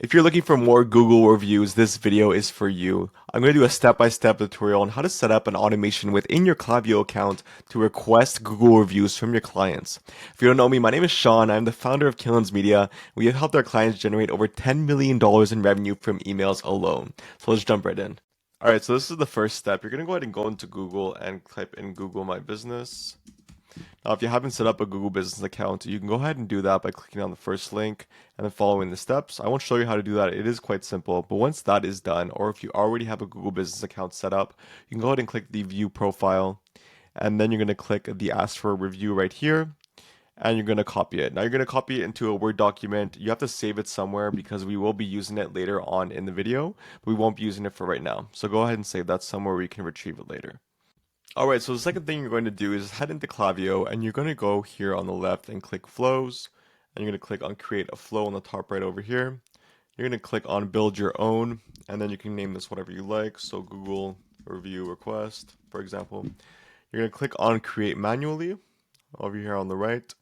If you're looking for more Google reviews, this video is for you. I'm going to do a step-by-step tutorial on how to set up an automation within your Klaviyo account to request Google reviews from your clients. If you don't know me, my name is Sean. I'm the founder of Killins Media. We have helped our clients generate over $10 million in revenue from emails alone. So let's jump right in. Alright, so this is the first step. You're going to go ahead and go into Google and type in Google My Business. Now, if you haven't set up a Google Business account, you can go ahead and do that by clicking on the first link and then following the steps. I won't show you how to do that. It is quite simple, but once that is done, or if you already have a Google Business account set up, you can go ahead and click the View Profile, and then you're going to click the Ask for a Review right here, and you're going to copy it. Now, you're going to copy it into a Word document. You have to save it somewhere because we will be using it later on in the video, but we won't be using it for right now. So go ahead and save that somewhere where you can retrieve it later. Alright, so the second thing you're going to do is head into Klaviyo and you're going to go here on the left and click Flows. And you're going to click on Create a Flow on the top right over here. You're going to click on Build Your Own, and then you can name this whatever you like. So Google Review Request, for example. You're going to click on Create Manually over here on the right.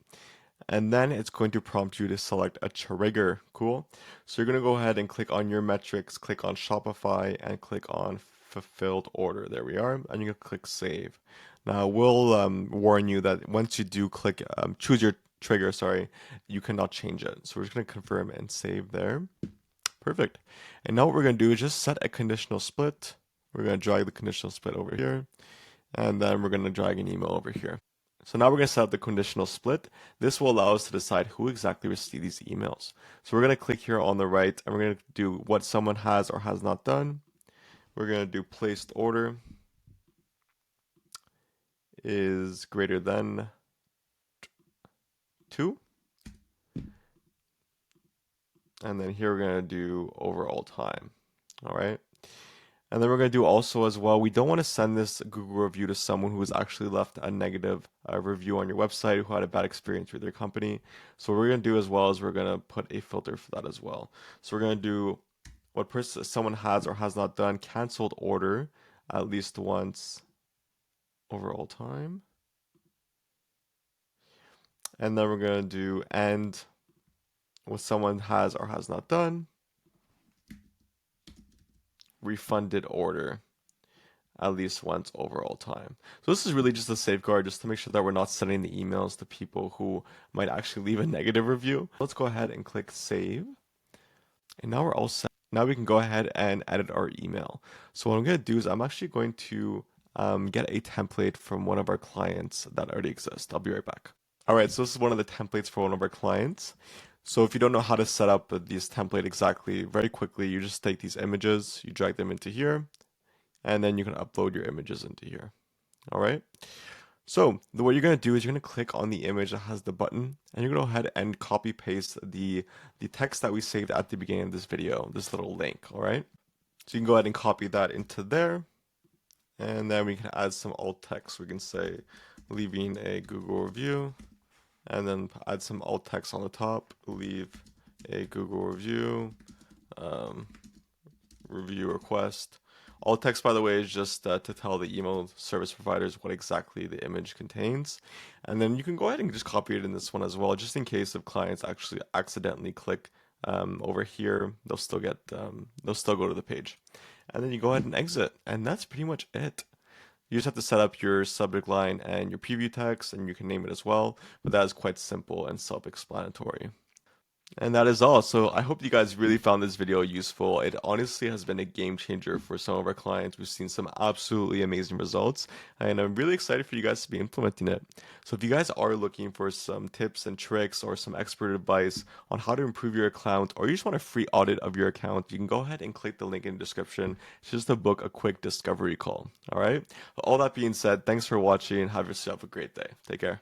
And then it's going to prompt you to select a trigger. Cool. So you're going to go ahead and click on your metrics, click on Shopify, and click on fulfilled order. There we are. And you can click save. Now, we'll warn you that once you do click choose your trigger, sorry, you cannot change it. So we're just going to confirm and save there. Perfect. And now what we're going to do is just set a conditional split. We're going to drag the conditional split over here. And then we're going to drag an email over here. So now we're going to set up the conditional split. This will allow us to decide who exactly receives these emails. So we're going to click here on the right and we're going to do what someone has or has not done. We're going to do placed order is greater than 2. And then here we're going to do overall time. All right. And then we're going to do also as well, we don't want to send this Google review to someone who has actually left a negative review on your website, who had a bad experience with your company. So what we're going to do as well is we're going to put a filter for that as well. So we're going to do what someone has or has not done, canceled order at least once overall time. And then we're going to do end what someone has or has not done, refunded order at least once overall time. So this is really just a safeguard just to make sure that we're not sending the emails to people who might actually leave a negative review. Let's go ahead and click save. And now we're all set. Now we can go ahead and edit our email. So what I'm going to do is I'm actually going to get a template from one of our clients that already exists. I'll be right back. All right, so this is one of the templates for one of our clients. So if you don't know how to set up this template exactly, very quickly, you just take these images, you drag them into here, and then you can upload your images into here. All right. So what you're going to do is you're going to click on the image that has the button, and you're going to go ahead and copy paste the text that we saved at the beginning of this video, this little link. All right. So you can go ahead and copy that into there, and then we can add some alt text. We can say leaving a Google review, and then add some alt text on the top, leave a Google review, review request. Alt text, by the way, is just to tell the email service providers what exactly the image contains. And then you can go ahead and just copy it in this one as well, just in case if clients actually accidentally click over here, they'll still go to the page. And then you go ahead and exit, and that's pretty much it. You just have to set up your subject line and your preview text, and you can name it as well, but that is quite simple and self-explanatory. And that is all. So I hope you guys really found this video useful. It honestly has been a game changer for some of our clients. We've seen some absolutely amazing results, and I'm really excited for you guys to be implementing it. So if you guys are looking for some tips and tricks or some expert advice on how to improve your account, or you just want a free audit of your account, you can go ahead and click the link in the description just to book a quick discovery call. All right. All that being said, thanks for watching and have yourself a great day. Take care.